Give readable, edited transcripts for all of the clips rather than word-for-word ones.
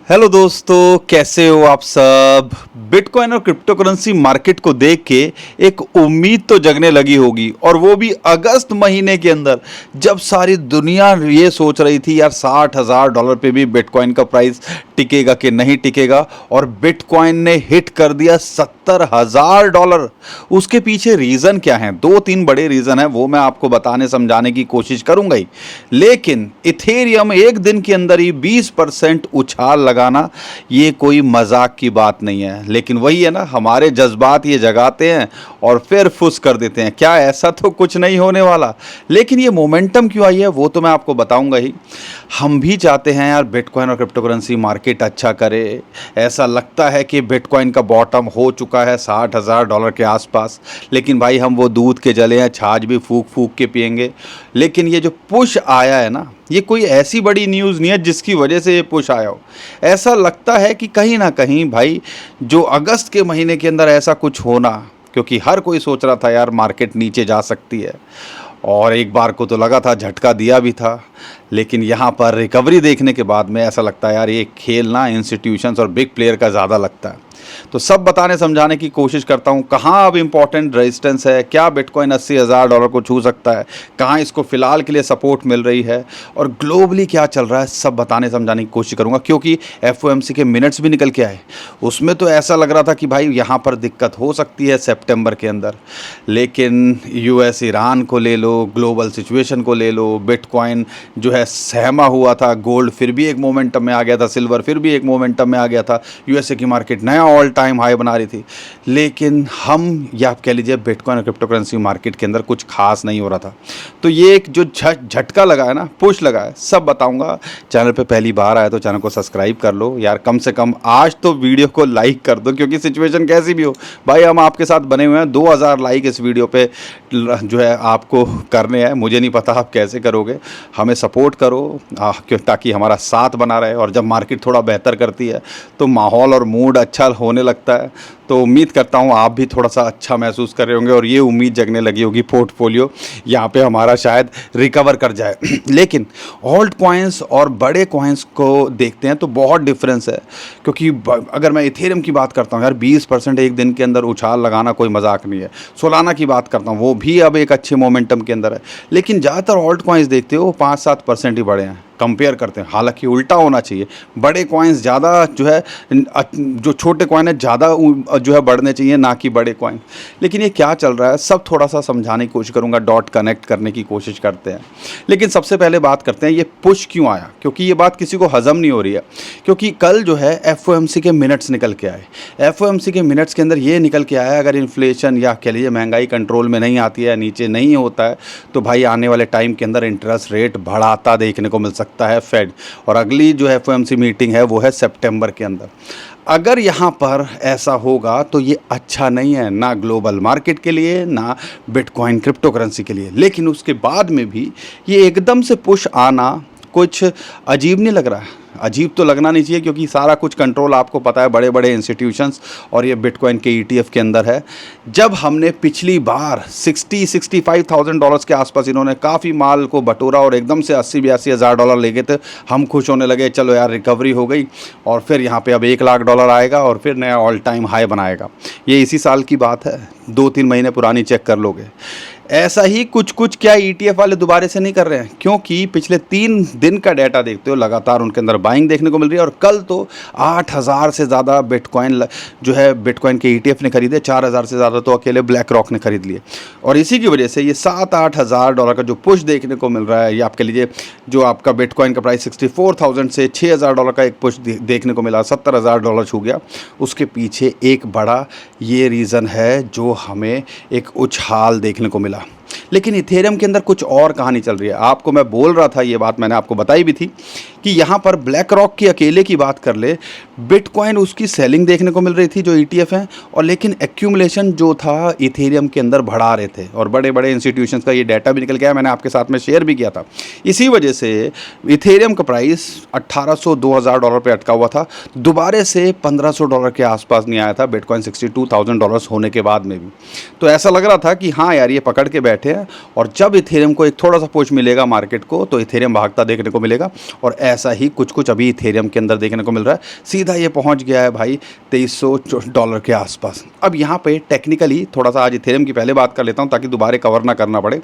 Hello दोस्तों, कैसे हो आप सब। बिटकॉइन और क्रिप्टो करेंसी मार्केट को देख के एक उम्मीद तो जगने लगी होगी, और वो भी अगस्त महीने के अंदर, जब सारी दुनिया ये सोच रही थी यार $60,000 पे भी बिटकॉइन का प्राइस टिकेगा कि नहीं टिकेगा, और बिटकॉइन ने हिट कर दिया $70,000। उसके पीछे रीज़न क्या है? दो तीन बड़े रीज़न है, वो मैं आपको बताने समझाने की कोशिश करूंगा ही। लेकिन इथेरियम एक दिन के अंदर ही 20% उछाल लगाना, ये कोई मजाक की बात नहीं है। लेकिन वही है ना, हमारे जज्बात ये जगाते हैं और फिर फुस कर देते हैं। क्या ऐसा तो कुछ नहीं होने वाला, लेकिन ये मोमेंटम क्यों आई है वो तो मैं आपको बताऊंगा ही। हम भी चाहते हैं यार बिटकॉइन और क्रिप्टो करेंसी मार्केट अच्छा करे। ऐसा लगता है कि बिटकॉइन का बॉटम हो चुका है $60,000 के आसपास। लेकिन भाई, हम वो दूध के जले हैं, छाछ भी फूक फूक के पियेंगे। लेकिन ये जो पुश आया है ना, ये कोई ऐसी बड़ी न्यूज़ नहीं है जिसकी वजह से ये पुश आया हो। ऐसा लगता है कि कहीं ना कहीं भाई, जो अगस्त के महीने के अंदर ऐसा कुछ होना, क्योंकि हर कोई सोच रहा था यार मार्केट नीचे जा सकती है, और एक बार को तो लगा था, झटका दिया भी था। लेकिन यहाँ पर रिकवरी देखने के बाद में ऐसा लगता है यार ये खेल ना इंस्टीट्यूशंस और बिग प्लेयर का ज़्यादा लगता है। तो सब बताने समझाने की कोशिश करता हूँ। कहाँ अब इंपॉर्टेंट रेजिस्टेंस है, क्या बिटकॉइन $80,000 को छू सकता है, कहाँ इसको फिलहाल के लिए सपोर्ट मिल रही है, और ग्लोबली क्या चल रहा है, सब बताने समझाने की कोशिश करूँगा। क्योंकि एफओएमसी के मिनट्स भी निकल के आए, उसमें तो ऐसा लग रहा था कि भाई यहाँ पर दिक्कत हो सकती है सितंबर के अंदर। लेकिन यूएस ईरान को ले लो, ग्लोबल सिचुएशन को ले लो, बिटकॉइन जो है सहमा हुआ था, गोल्ड फिर भी एक मोमेंटम में आ गया था, सिल्वर फिर भी एक मोमेंटम में आ गया था, यूएसए की मार्केट नया ऑल टाइम हाई बना रही थी। लेकिन हम, या आप कह लीजिए बिटकॉइन और क्रिप्टो करेंसी मार्केट के अंदर कुछ खास नहीं हो रहा था। तो ये एक जो झटका लगा है ना, पुश लगा है, सब बताऊंगा। चैनल पे पहली बार आए तो चैनल को सब्सक्राइब कर लो यार, कम से कम आज तो वीडियो को लाइक कर दो। क्योंकि सिचुएशन कैसी भी हो भाई, हम आपके साथ बने हुए हैं। 2000 लाइक इस वीडियो पे जो है आपको करने हैं। मुझे नहीं पता आप कैसे करोगे, हमें सपोर्ट करो क्यों, ताकि हमारा साथ बना रहे। और जब मार्केट थोड़ा बेहतर करती है तो माहौल और मूड अच्छा होने लगता है। तो उम्मीद करता हूँ आप भी थोड़ा सा अच्छा महसूस कर रहे होंगे, और ये उम्मीद जगने लगी होगी पोर्टफोलियो यहाँ पे हमारा शायद रिकवर कर जाए। लेकिन ऑल्ट कॉइन्स और बड़े कॉइन्स को देखते हैं तो बहुत डिफरेंस है। क्योंकि अगर मैं इथेरियम की बात करता हूँ यार, 20% एक दिन के अंदर उछाल लगाना कोई मजाक नहीं है। सोलाना की बात करता हूँ, वो भी अब एक अच्छे मोमेंटम के अंदर है। लेकिन ज़्यादातर ऑल्ट कॉइन्स देखते हो 5-7% ही बढ़े हैं कंपेयर करते हैं। हालांकि उल्टा होना चाहिए, बड़े कॉइन्स ज़्यादा जो है, जो छोटे कॉइन है ज़्यादा जो है बढ़ने चाहिए, ना कि बड़े कॉइन। लेकिन ये क्या चल रहा है सब थोड़ा सा समझाने की कोशिश करूँगा, डॉट कनेक्ट करने की कोशिश करते हैं। लेकिन सबसे पहले बात करते हैं ये पुश क्यों आया, क्योंकि ये बात किसी को हजम नहीं हो रही है। क्योंकि कल जो है एफओएमसी के मिनट्स निकल के आए। एफओएमसी के मिनट्स के अंदर ये निकल के आया, अगर इन्फ्लेशन या कह लीजिए महंगाई कंट्रोल में नहीं आती है, नीचे नहीं होता है, तो भाई आने वाले टाइम के अंदर इंटरेस्ट रेट बढ़ाता देखने को मिल सकता है फेड। और अगली जो एफओएमसी मीटिंग है वो है सितंबर के अंदर। अगर यहाँ पर ऐसा होगा तो ये अच्छा नहीं है, ना ग्लोबल मार्केट के लिए, ना बिटकॉइन क्रिप्टो करेंसी के लिए। लेकिन उसके बाद में भी ये एकदम से पुश आना कुछ अजीब नहीं लग रहा है। अजीब तो लगना नहीं चाहिए, क्योंकि सारा कुछ कंट्रोल आपको पता है बड़े बड़े इंस्टीट्यूशंस और ये बिटकॉइन के ईटीएफ के अंदर है। जब हमने पिछली बार $60,000-65,000 के आसपास इन्होंने काफ़ी माल को बटोरा और एकदम से $80,000-82,000 ले गए थे, हम खुश होने लगे, चलो यार रिकवरी हो गई। और फिर यहाँ पे अब $1,00,000 आएगा और फिर नया ऑल टाइम हाई बनाएगा। ये इसी साल की बात है, 2-3 महीने पुरानी चेक कर लोगे। ऐसा ही कुछ कुछ क्या ईटीएफ वाले दोबारा से नहीं कर रहे हैं, क्योंकि पिछले 3 दिन का डाटा देखते हो, लगातार उनके अंदर बाइंग देखने को मिल रही है। और कल तो 8,000 से ज़्यादा बिटकॉइन जो है बिटकॉइन के ईटीएफ ने खरीदे, 4,000 से ज़्यादा तो अकेले ब्लैक रॉक ने खरीद लिए। और इसी की वजह से ये $7-8,000 का जो पुश देखने को मिल रहा है, या आप कह लीजिए जो आपका बिटकॉइन का प्राइस 64,000 से $6,000 का एक पुश देखने को मिला, $70,000 छू गया। उसके पीछे एक बड़ा ये रीज़न है जो हमें एक उछाल देखने को मिला। लेकिन इथेरियम के अंदर कुछ और कहानी चल रही है। आपको मैं बोल रहा था, ये बात मैंने आपको बताई भी थी, कि यहाँ पर ब्लैक रॉक की अकेले की बात कर ले, बिटकॉइन उसकी सेलिंग देखने को मिल रही थी जो ईटीएफ हैं, और लेकिन एक्यूमुलेशन जो था इथेरियम के अंदर बढ़ा रहे थे। और बड़े बड़े इंस्टीट्यूशंस का ये डाटा भी निकल गया, मैंने आपके साथ में शेयर भी किया था। इसी वजह से इथेरियम का प्राइस $1,800-2,000 पे अटका हुआ था, दोबारा से $1,500 के आसपास नहीं आया था, बिटकॉइन $62,000 होने के बाद में भी। तो ऐसा लग रहा था कि हाँ यार ये पकड़ के बैठ बैठे हैं, और जब इथेरियम को एक थोड़ा सा पुश मिलेगा मार्केट को तो इथेरियम भागता देखने को मिलेगा। और ऐसा ही कुछ कुछ अभी इथेरियम के अंदर देखने को मिल रहा है। सीधा ये पहुंच गया है भाई $2300 के आसपास। अब यहाँ पे टेक्निकली थोड़ा सा आज इथेरियम की पहले बात कर लेता हूँ ताकि दोबारा कवर ना करना पड़े।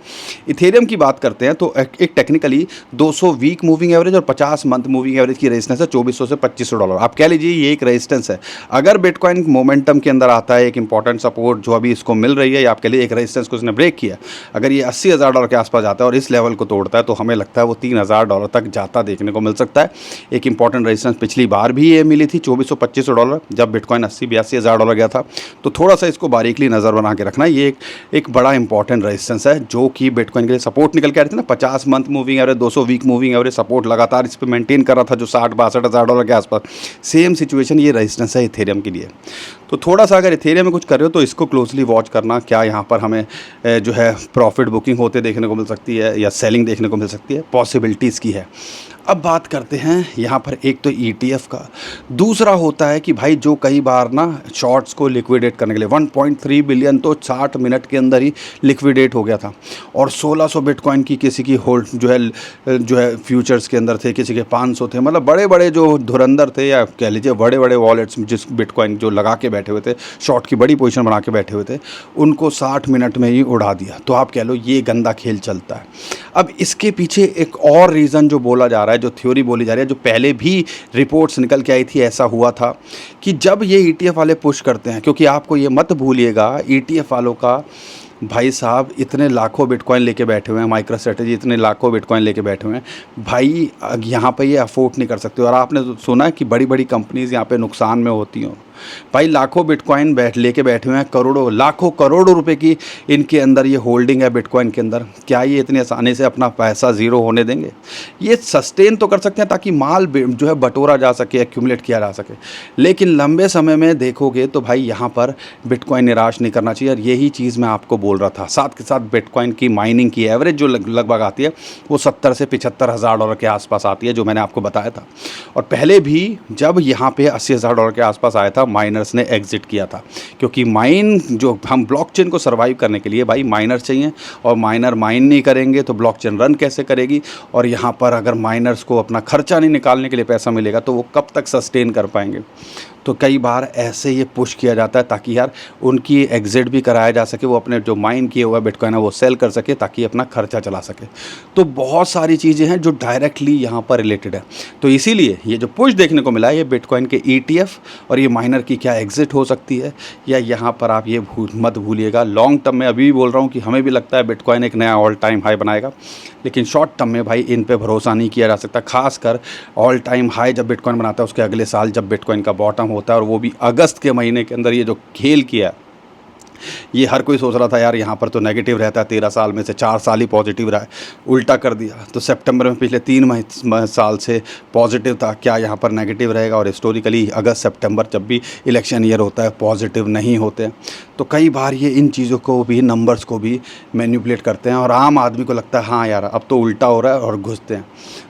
इथेरियम की बात करते हैं तो एक टेक्निकली 200 वीक मूविंग एवरेज और 50 मंथ मूविंग एवरेज की रेजिस्टेंस है $2400 से $2500। आप कह लीजिए ये एक रेजिस्टेंस है। अगर बिटकॉइन मोमेंटम के अंदर आता है, एक इंपॉर्टेंट सपोर्ट जो अभी इसको मिल रही है, या आपके लिए एक रेजिस्टेंस को इसने ब्रेक किया, अगर ये $80,000 के आसपास जाता है और इस लेवल को तोड़ता है तो हमें लगता है वो $3000 तक जाता देखने को मिल सकता है। एक इंपॉर्टेंट रेजिस्टेंस पिछली बार भी ये मिली थी $2400-2500 जब बिटकॉइन 80-82 हज़ार गया था। तो थोड़ा सा इसको बारीकली नज़र बना के रखना। ये एक बड़ा इंपॉर्टेंट रेजिस्टेंस है जो कि बिटकॉइन के लिए सपोर्ट निकल के आ रही थी ना। 50 month moving average, 200 week moving average support लगातार इस पर मेंटेन कर रहा था जो $60-62 के आसपास। सेम सिचुएशन ये रेजिस्टेंस है इथेरियम के लिए। तो थोड़ा सा अगर इथेरियम में कुछ कर रहे हो तो इसको क्लोजली वॉच करना, क्या यहाँ पर हमें जो है प्रॉफिट बुकिंग होते देखने को मिल सकती है या सेलिंग देखने को मिल सकती है, पॉसिबिलिटीज़ की है। अब बात करते हैं यहाँ पर एक तो ETF का, दूसरा होता है कि भाई जो कई बार ना शॉर्ट्स को लिक्विडेट करने के लिए 1.3 बिलियन तो 60 मिनट के अंदर ही लिक्विडेट हो गया था। और 1600 बिटकॉइन की किसी की होल्ड जो है फ्यूचर्स के अंदर थे, किसी के 500 थे। मतलब बड़े बड़े जो धुरंधर थे या कह लीजिए बड़े बड़े वॉलेट्स जिस बिटकॉइन जो लगा के बैठे हुए थे, शॉर्ट की बड़ी पोजीशन बना के बैठे हुए थे, उनको 60 मिनट में ही उड़ा दिया। तो आप कह लो ये गंदा खेल चलता है। अब इसके पीछे एक और रीज़न जो बोला जा रहा है, जो थ्योरी बोली जा रही है, जो पहले भी रिपोर्ट्स निकल के आई थी, ऐसा हुआ था कि जब ये ETF वाले पुश करते हैं, क्योंकि आपको ये मत भूलिएगा ETF वालों का भाई साहब इतने लाखों बिटकॉइन लेके बैठे हुए हैं, माइक्रो स्ट्रेटेजी इतने लाखों बिटकॉइन लेके बैठे हुए हैं भाई, यहाँ पे ये अफोर्ड नहीं कर सकते। और आपने सुना है कि बड़ी बड़ी कंपनीज़ यहाँ पे नुकसान में होती हों। भाई लाखों बिटकॉइन लेके बैठे हुए हैं, करोड़ों लाखों करोड़ों रुपए की इनके अंदर ये होल्डिंग है बिटकॉइन के अंदर। क्या ये इतनी आसानी से अपना पैसा ज़ीरो होने देंगे? ये सस्टेन तो कर सकते हैं ताकि माल जो है बटोरा जा सके, एक्यूमुलेट किया जा सके, लेकिन लंबे समय में देखोगे तो भाई यहाँ पर बिटकॉइन निराश नहीं करना चाहिए। और यही चीज़ मैं आपको बोल रहा था। साथ के साथ बिटकॉइन की माइनिंग की एवरेज जो लगभग आती है वो $70,000 से $75,000 के आसपास आती है, जो मैंने आपको बताया था। और पहले भी जब यहाँ पे $80,000 के आसपास आया था, माइनर्स ने एग्जिट किया था, क्योंकि माइन जो हम ब्लॉकचेन को सर्वाइव करने के लिए भाई माइनर चाहिए, और माइनर माइन नहीं करेंगे तो ब्लॉकचेन रन कैसे करेगी? और यहाँ पर अगर माइनर्स को अपना खर्चा नहीं निकालने के लिए पैसा मिलेगा तो वो कब तक सस्टेन कर पाएंगे? तो कई बार ऐसे ये पुश किया जाता है ताकि यार उनकी एग्जिट भी कराया जा सके, वो अपने जो माइन किए हुआ बिटकॉइन है वो सेल कर सके ताकि अपना खर्चा चला सके। तो बहुत सारी चीज़ें हैं जो डायरेक्टली यहाँ पर रिलेटेड है। तो इसीलिए ये जो पुश देखने को मिला है ये बिटकॉइन के ETF और ये माइनर की क्या एग्जिट हो सकती है, या यहाँ पर आप ये मत भूलिएगा। लॉन्ग टर्म में अभी भी बोल रहा हूँ कि हमें भी लगता है बिटकॉइन एक नया ऑल टाइम हाई बनाएगा, लेकिन शॉर्ट टर्म में भाई इन पे भरोसा नहीं किया जा सकता। खासकर ऑल टाइम हाई जब बिटकॉइन बनाता है उसके अगले साल जब बिटकॉइन का बॉटम होता है, और वो भी अगस्त के महीने के अंदर, ये जो खेल किया ये हर कोई सोच रहा था यार यहाँ पर तो नेगेटिव रहता है, 13 साल में से 4 साल ही पॉजिटिव रहा है, उल्टा कर दिया। तो सितंबर में पिछले 3 साल से पॉजिटिव था, क्या यहाँ पर नेगेटिव रहेगा? और हिस्टोरिकली अगस्त सितंबर जब भी इलेक्शन ईयर होता है पॉजिटिव नहीं होते। तो कई बार ये इन चीज़ों को भी, नंबर्स को भी मैनिपुलेट करते हैं, और आम आदमी को लगता है हाँ यार अब तो उल्टा हो रहा है, और घुसते हैं।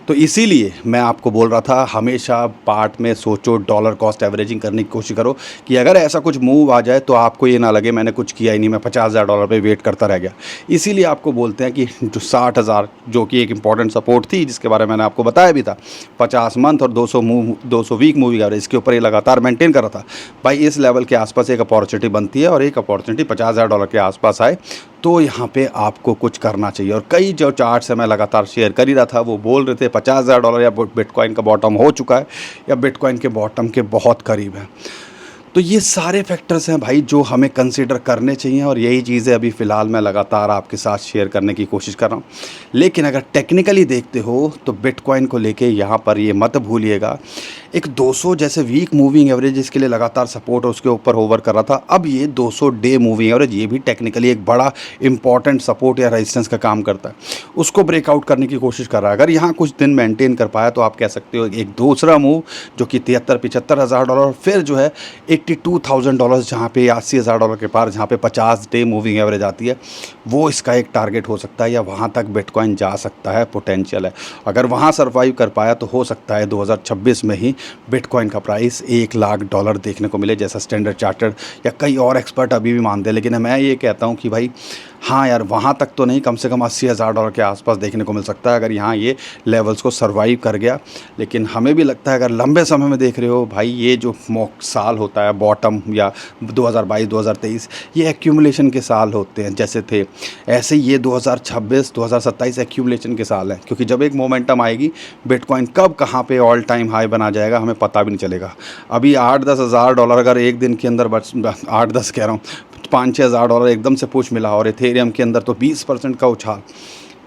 तो इसीलिए मैं आपको बोल रहा था हमेशा पार्ट में सोचो, डॉलर कॉस्ट एवरेजिंग करने की कोशिश करो कि अगर ऐसा कुछ मूव आ जाए तो आपको ये ना लगे मैंने कुछ किया ही नहीं, मैं $50,000 पे वेट करता रह गया। इसीलिए आपको बोलते हैं कि जो 60,000 जो कि एक इंपॉर्टेंट सपोर्ट थी, जिसके बारे में मैंने आपको बताया भी था, 50 मंथ और 200 वीक मूविंग एवरेज, इसके ऊपर ये लगातार मेंटेन कर रहा था। भाई इस लेवल के आसपास एक अपॉर्चुनिटी बनती है, और एक अपॉर्चुनिटी $50,000 के आसपास आए तो यहाँ पे आपको कुछ करना चाहिए। और कई जो चार्ट से मैं लगातार शेयर कर ही रहा था वो बोल रहे थे $50,000 या बिटकॉइन का बॉटम हो चुका है, या बिटकॉइन के बॉटम के बहुत करीब है। तो ये सारे फैक्टर्स हैं भाई जो हमें कंसीडर करने चाहिए, और यही चीज़ें अभी फ़िलहाल मैं लगातार आपके साथ शेयर करने की कोशिश कर रहा हूँ। लेकिन अगर टेक्निकली देखते हो तो बिटकॉइन को लेके यहाँ पर ये मत भूलिएगा, एक 200 जैसे वीक मूविंग एवरेज इसके लिए लगातार सपोर्ट और उसके ऊपर होवर कर रहा था। अब ये 200 डे मूविंग एवरेज, ये भी टेक्निकली एक बड़ा इंपॉर्टेंट सपोर्ट या रेजिस्टेंस का काम करता है, उसको ब्रेकआउट करने की कोशिश कर रहा है। अगर यहाँ कुछ दिन मेंटेन कर पाया तो आप कह सकते हो एक दूसरा मूव जो कि $73-75,000, फिर जो है $82,000 जहाँ पे $80,000 के पार, जहाँ पे 50 डे मूविंग एवरेज आती है, वो इसका एक टारगेट हो सकता है, या वहाँ तक बिटकॉइन जा सकता है, पोटेंशियल है। अगर वहाँ सर्वाइव कर पाया तो हो सकता है 2026 में ही बिटकॉइन का प्राइस $1,00,000 देखने को मिले, जैसा स्टैंडर्ड चार्टर्ड या कई और एक्सपर्ट अभी भी मानते हैं। लेकिन मैं ये कहता हूँ कि भाई हाँ यार, वहाँ तक तो नहीं, कम से कम $80,000 के आसपास देखने को मिल सकता है अगर यहाँ ये लेवल्स को सर्वाइव कर गया। लेकिन हमें भी लगता है अगर लंबे समय में देख रहे हो भाई, ये जो साल होता है बॉटम या 2022 2023, ये एक्यूमुलेशन के साल होते हैं जैसे थे, ऐसे ही ये 2026 2027 एक्यूमुलेशन के साल है। क्योंकि जब एक मोमेंटम आएगी, बिटकॉइन कब कहाँ पे ऑल टाइम हाई बना जाएगा हमें पता भी नहीं चलेगा। अभी 8-10 हज़ार डॉलर अगर एक दिन के अंदर 8-10 कह रहा हूँ, 5-6 हज़ार डॉलर एकदम से पुश मिला और इथेरियम के अंदर तो 20% का उछाल,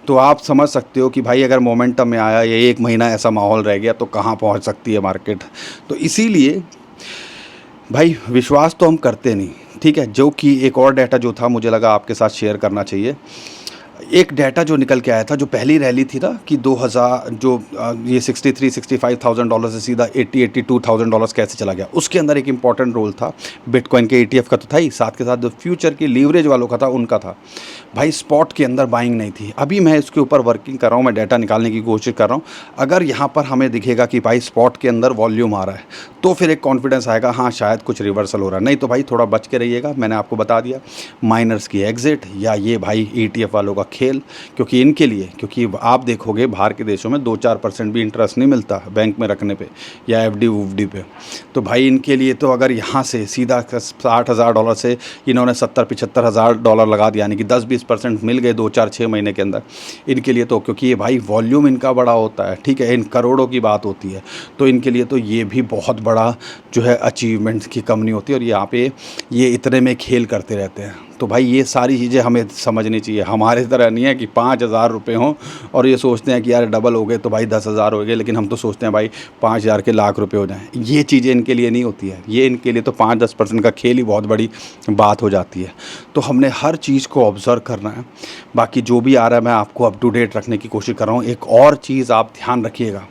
तो आप समझ सकते हो कि भाई अगर मोमेंटम में आया या एक महीना ऐसा माहौल रह गया तो कहाँ पहुँच सकती है मार्केट। तो इसीलिए भाई विश्वास तो हम करते नहीं, ठीक है। जो कि एक और डाटा जो था मुझे लगा आपके साथ शेयर करना चाहिए। एक डाटा जो निकल के आया था, जो पहली रैली थी ना कि 2000 जो ये 63-65,000 डॉलर से सीधा 80-82,000 डॉलर्स कैसे चला गया, उसके अंदर एक इंपॉर्टेंट रोल था बिटकॉइन के ETF का तो था ही, साथ के साथ जो फ्यूचर की लीवरेज वालों का था उनका था। भाई स्पॉट के अंदर बाइंग नहीं थी। अभी मैं इसके ऊपर वर्किंग कर रहा हूँ, मैं डाटा निकालने की कोशिश कर रहा हूँ। अगर यहाँ पर हमें दिखेगा कि भाई स्पॉट के अंदर वॉल्यूम आ रहा है तो फिर एक कॉन्फिडेंस आएगा, हाँ शायद कुछ रिवर्सल हो रहा है। नहीं तो भाई थोड़ा बच के रहिएगा, मैंने आपको बता दिया, माइनर्स की एग्जिट या ये भाई ETF वालों का खेल। क्योंकि इनके लिए, क्योंकि आप देखोगे बाहर के देशों में 2-4% भी इंटरेस्ट नहीं मिलता बैंक में रखने पे या FD वुफडी पे। तो भाई इनके लिए तो अगर यहाँ से सीधा 60,000 डॉलर से इन्होंने 70-75 हज़ार डॉलर लगा दिया, यानी कि 10-20% मिल गए 2-4-6 महीने के अंदर इनके लिए, तो क्योंकि ये भाई वॉल्यूम इनका बड़ा होता है, ठीक है, इन करोड़ों की बात होती है, तो इनके लिए तो ये भी बहुत बड़ा जो है अचीवमेंट की कम नहीं होती। और यहाँ पे ये इतने में खेल करते रहते हैं। तो भाई ये सारी चीज़ें हमें समझनी चाहिए। हमारे तरह नहीं है कि 5,000 रुपये हों और ये सोचते हैं कि यार डबल हो गए तो भाई 10,000 हो गए, लेकिन हम तो सोचते हैं भाई 5,000 के लाख रुपए हो जाएं। ये चीज़ें इनके लिए नहीं होती है। ये इनके लिए तो 5-10% का खेल ही बहुत बड़ी बात हो जाती है। तो हमने हर चीज़ को ऑब्ज़र्व करना है। बाकी जो भी आ रहा है मैं आपको अप टू डेट रखने की कोशिश कर रहा हूँ। एक और चीज़ आप ध्यान रखिएगा,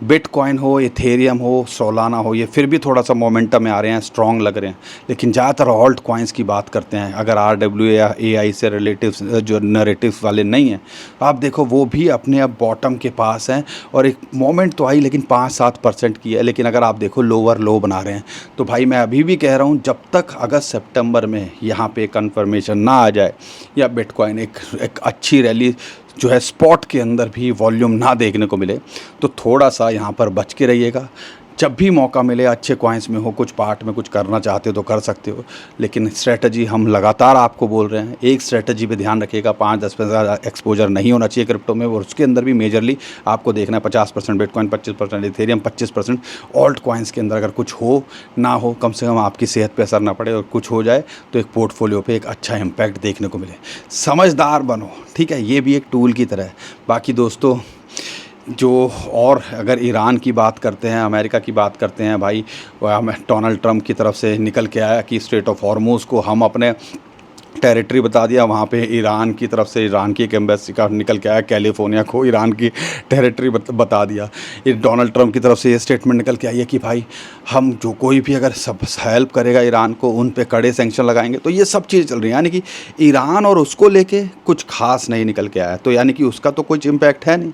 बिटकॉइन हो, इथेरियम हो, सोलाना हो, ये फिर भी थोड़ा सा मोमेंटम में आ रहे हैं, स्ट्रॉन्ग लग रहे हैं। लेकिन ज़्यादातर ऑल्ट कॉइन्स की बात करते हैं, अगर RWA या AI से रिलेटिव्स जो नरेटिव्स वाले नहीं हैं, आप देखो वो भी अपने अब बॉटम के पास हैं। और एक मोमेंट तो आई लेकिन 5-7% की है। लेकिन अगर आप देखो लोअर लो बना रहे हैं। तो भाई मैं अभी भी कह रहा हूँ, जब तक अगस्त सितंबर में यहाँ पे कन्फर्मेशन ना आ जाए या बिटकॉइन एक अच्छी रैली जो है स्पॉट के अंदर भी वॉल्यूम ना देखने को मिले, तो थोड़ा सा यहाँ पर बच के रहिएगा। जब भी मौका मिले, अच्छे कॉइन्स में हो, कुछ पार्ट में कुछ करना चाहते हो तो कर सकते हो। लेकिन स्ट्रेटजी हम लगातार आपको बोल रहे हैं, एक स्ट्रेटजी पे ध्यान रखिएगा। 5-10% एक्सपोजर नहीं होना चाहिए क्रिप्टो में, और उसके अंदर भी मेजरली आपको देखना है 50% बिटकॉइन, 25% इथेरियम, 25% ऑल्ट कॉइन्स के अंदर अगर कुछ हो ना हो, कम से कम आपकी सेहत पे असर ना पड़े, और कुछ हो जाए तो एक पोर्टफोलियो पे एक अच्छा इम्पैक्ट देखने को मिले। समझदार बनो, ठीक है, ये भी एक टूल की तरह है। बाकी दोस्तों, जो और अगर ईरान की बात करते हैं, अमेरिका की बात करते हैं, भाई डोनाल्ड ट्रंप की तरफ से निकल के आया कि स्ट्रेट ऑफ हॉर्मुज़ को हम अपने टेरिटरी बता दिया। वहाँ पे ईरान की तरफ से, ईरान की एक एम्बेसी का निकल के आया, कैलिफोर्निया को ईरान की टेरिटरी बता दिया। ये डोनाल्ड ट्रंप की तरफ से ये स्टेटमेंट निकल के आई है कि भाई हम जो कोई भी अगर सब हेल्प करेगा ईरान को, उन पे कड़े सैंक्शन लगाएंगे। तो ये सब चीज़ चल रही है, यानी कि ईरान और उसको लेके कुछ खास नहीं निकल के आया, तो यानी कि उसका तो कुछ इम्पैक्ट है नहीं,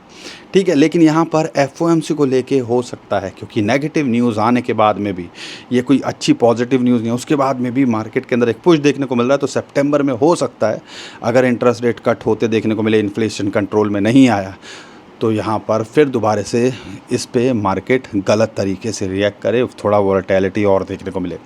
ठीक है। लेकिन यहाँ पर FOMC को लेके हो सकता है, क्योंकि नेगेटिव न्यूज़ आने के बाद में भी ये कोई अच्छी पॉजिटिव न्यूज़ नहीं है, उसके बाद में भी मार्केट के अंदर एक पुश देखने को मिल रहा है। तो सितंबर में हो सकता है अगर इंटरेस्ट रेट कट होते देखने को मिले, इन्फ्लेशन कंट्रोल में नहीं आया, तो यहाँ पर फिर दोबारा से इस पे मार्केट गलत तरीके से रिएक्ट करे, थोड़ा वोलेटिलिटी और देखने को मिले।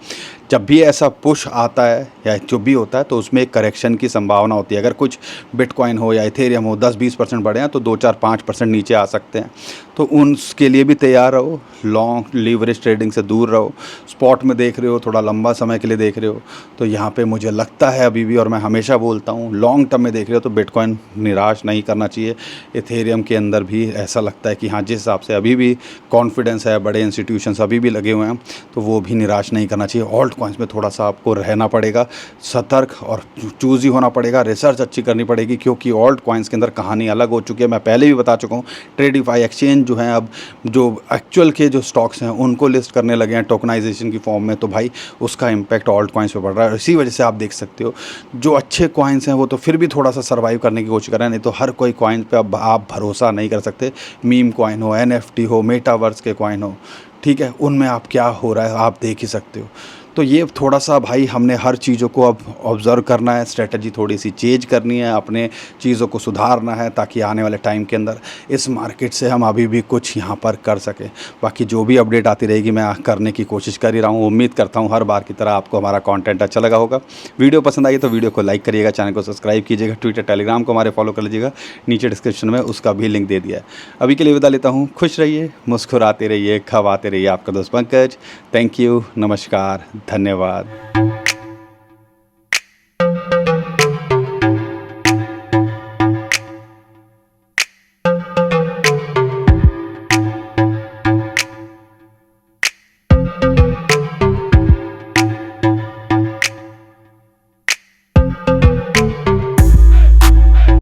जब भी ऐसा पुश आता है या जो भी होता है तो उसमें एक करेक्शन की संभावना होती है। अगर कुछ बिटकॉइन हो या इथेरियम हो 10-20% बढ़े हैं तो 2-4-5% नीचे आ सकते हैं। तो उनके लिए भी तैयार रहो, लॉन्ग लीवरेज ट्रेडिंग से दूर रहो। स्पॉट में देख रहे हो, थोड़ा लंबा समय के लिए देख रहे हो, तो यहाँ पे मुझे लगता है अभी भी, और मैं हमेशा बोलता हूँ, लॉन्ग टर्म में देख रहे हो तो बिटकॉइन निराश नहीं करना चाहिए। इथेरियम के अंदर भी ऐसा लगता है कि हाँ, जिस हिसाब से अभी भी कॉन्फिडेंस है, बड़े इंस्टीट्यूशंस अभी भी लगे हुए हैं, तो वो भी निराश नहीं करना चाहिए। ऑल्ट कॉइन्स में थोड़ा सा आपको रहना पड़ेगा, सतर्क और चूज़ी होना पड़ेगा, रिसर्च अच्छी करनी पड़ेगी, क्योंकि ऑल्ट कॉइन्स के अंदर कहानी अलग हो चुकी है। मैं पहले भी बता चुका हूँ, ट्रेडिफाई एक्सचेंज जो है अब जो एक्चुअल के जो स्टॉक्स हैं उनको लिस्ट करने लगे हैं टोकनाइजेशन की फॉर्म में, तो भाई उसका इम्पैक्ट ऑल्ट कॉइन्स पे पड़ रहा है। इसी वजह से आप देख सकते हो जो अच्छे कॉइन्स हैं वो तो फिर भी थोड़ा सा सर्वाइव करने की कोशिश कर रहे हैं, नहीं तो हर कोई कॉइन पे अब आप भरोसा नहीं कर सकते। मीम कॉइन हो, NFT हो, मेटावर्स के कॉइन हो, ठीक है, उनमें आप क्या हो रहा है आप देख ही सकते हो। तो ये थोड़ा सा भाई हमने हर चीज़ों को अब ऑब्ज़र्व करना है, स्ट्रेटजी थोड़ी सी चेंज करनी है, अपने चीज़ों को सुधारना है ताकि आने वाले टाइम के अंदर इस मार्केट से हम अभी भी कुछ यहाँ पर कर सकें। बाकी जो भी अपडेट आती रहेगी मैं करने की कोशिश कर ही रहा हूँ। उम्मीद करता हूँ हर बार की तरह आपको हमारा कंटेंट अच्छा लगा होगा। वीडियो पसंद आई तो वीडियो को लाइक करिएगा, चैनल को सब्सक्राइब कीजिएगा, ट्विटर टेलीग्राम को हमारे फॉलो कर लीजिएगा, नीचे डिस्क्रिप्शन में उसका भी लिंक दे दिया है। अभी के लिए विदा लेता हूँ। खुश रहिए, मुस्कुराते रहिए, खवाते रहिए। आपका दोस्त पंकज। थैंक यू, नमस्कार, धन्यवाद।